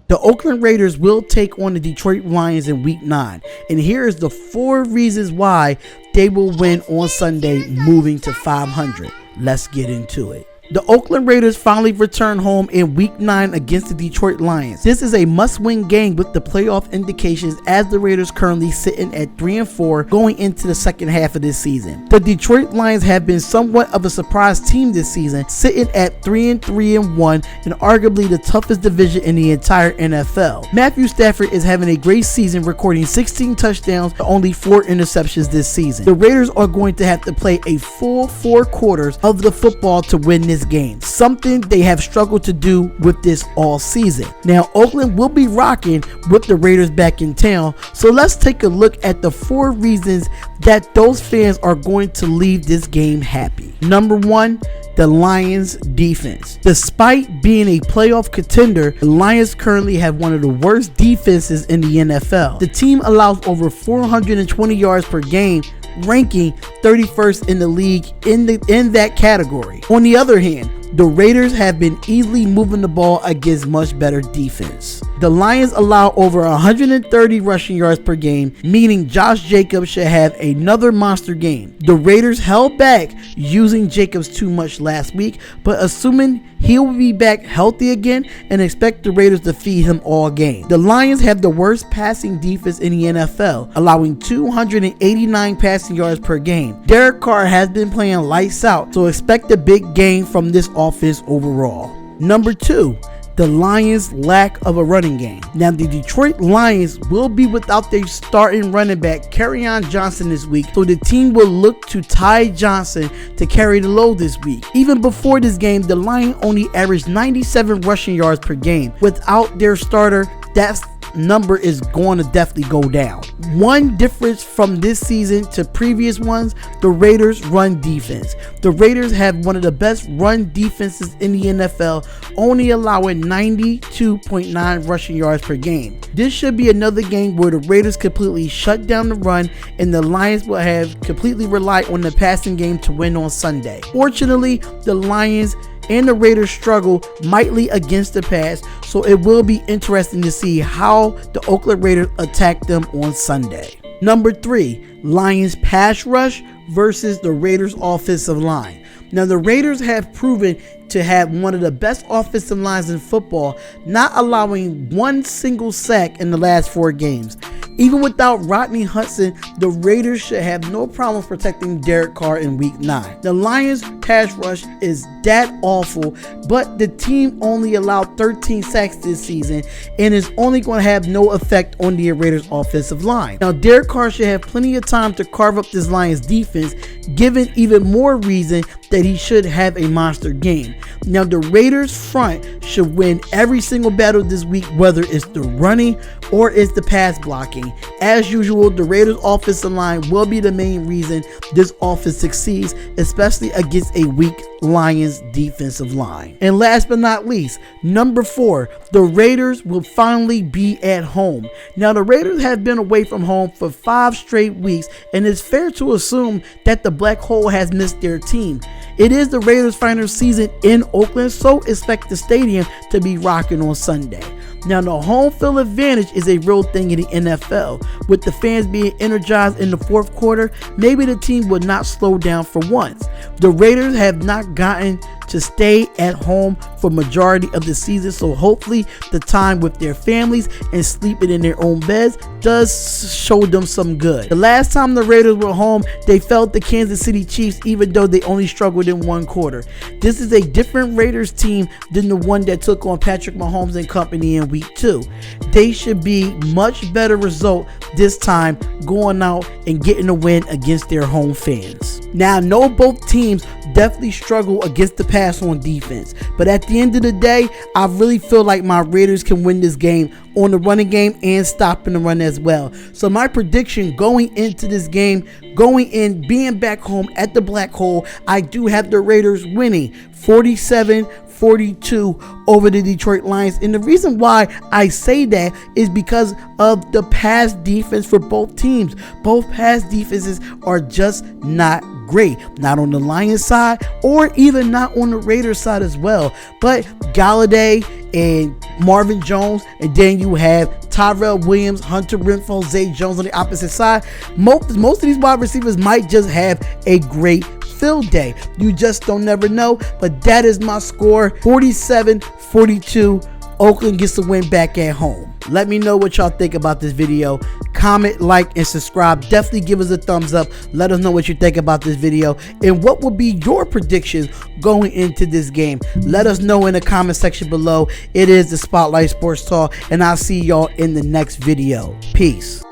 The Oakland Raiders will take on the Detroit Lions in Week 9, and here is the 4 reasons why they will win on Sunday, moving to 500. Let's get into it. The Oakland Raiders finally return home in Week 9 against the Detroit Lions. This is a must-win game with the playoff indications, as the Raiders currently sitting at 3-4 going into the second half of this season. The Detroit Lions have been somewhat of a surprise team this season, sitting at 3-3-1 and arguably the toughest division in the entire NFL. Matthew Stafford is having a great season, recording 16 touchdowns and only 4 interceptions this season. The Raiders are going to have to play a full 4 quarters of the football to win this game, something they have struggled to do with this all season. Now, Oakland will be rocking with the Raiders back in town, so let's take a look at the 4 reasons that those fans are going to leave this game happy. Number 1, the Lions defense. Despite being a playoff contender, the Lions currently have one of the worst defenses in the NFL. The team allows over 420 yards per game, ranking 31st in the league in that category. On the other hand, the Raiders have been easily moving the ball against much better defense. The Lions allow over 130 rushing yards per game, meaning Josh Jacobs should have another monster game. The Raiders held back using Jacobs too much last week, but assuming he'll be back healthy again, and expect the Raiders to feed him all game. The Lions have the worst passing defense in the NFL, allowing 289 passing yards per game. Derek Carr has been playing lights out, so expect a big game from this offense overall. Number 2, the Lions' lack of a running game. Now, the Detroit Lions will be without their starting running back, Kerryon Johnson, this week, so the team will look to Ty Johnson to carry the load this week. Even before this game, the Lions only averaged 97 rushing yards per game. Without their starter, that number is going to definitely go down. One difference from this season to previous ones, the Raiders' run defense. The Raiders have one of the best run defenses in the NFL, only allowing 92.9 rushing yards per game. This should be another game where the Raiders completely shut down the run, and the Lions will have completely relied on the passing game to win on Sunday. Fortunately, the Lions and the Raiders struggle mightily against the pass, so it will be interesting to see how the Oakland Raiders attack them on Sunday. Number 3, Lions pass rush versus the Raiders offensive line. Now, the Raiders have proven to have one of the best offensive lines in football, not allowing one single sack in the last 4 games. Even without Rodney Hudson, the Raiders should have no problem protecting Derek Carr in Week 9. The Lions' pass rush is that awful, but the team only allowed 13 sacks this season and is only going to have no effect on the Raiders' offensive line. Now, Derek Carr should have plenty of time to carve up this Lions defense, given even more reason that he should have a monster game. Now, the Raiders front should win every single battle this week, whether it's the running or it's the pass blocking. As usual, the Raiders offensive line will be the main reason this offense succeeds, especially against a weak Lions defensive line. And last but not least, number 4, the Raiders will finally be at home. Now, the Raiders have been away from home for 5 straight weeks, and it's fair to assume that the black hole has missed their team. It is the Raiders' final season in Oakland, so expect the stadium to be rocking on Sunday. Now, the home field advantage is a real thing in the NFL. With the fans being energized in the 4th quarter, maybe the team will not slow down for once. The Raiders have not gotten to stay at home for majority of the season, so hopefully the time with their families and sleeping in their own beds does show them some good. The last time the Raiders were home, they felt the Kansas City Chiefs, even though they only struggled in 1 quarter. This is a different Raiders team than the one that took on Patrick Mahomes and company in Week 2. They should be much better result this time, going out and getting a win against their home fans. Now, I know both teams definitely struggle against the pass on defense, but at the end of the day, I really feel like my Raiders can win this game on the running game and stopping the run as well. So my prediction going into this game, being back home at the black hole, I do have the Raiders winning 47-42 over the Detroit Lions. And the reason why I say that is because of the pass defense for both teams. Both pass defenses are just not great, not on the Lions side or even not on the Raiders side as well. But Galladay and Marvin Jones, and then you have Tyrell Williams, Hunter Renfrow, Zay Jones on the opposite side. Most of these wide receivers might just have a great field day. You just don't never know. But that is my score, 47-42. Oakland gets the win back at home. Let me know what y'all think about this video. Comment, like, and subscribe. Definitely give us a thumbs up. Let us know what you think about this video and what would be your predictions going into this game. Let us know in the comment section below. It is the Spotlight Sports Talk, and I'll see y'all in the next video. Peace.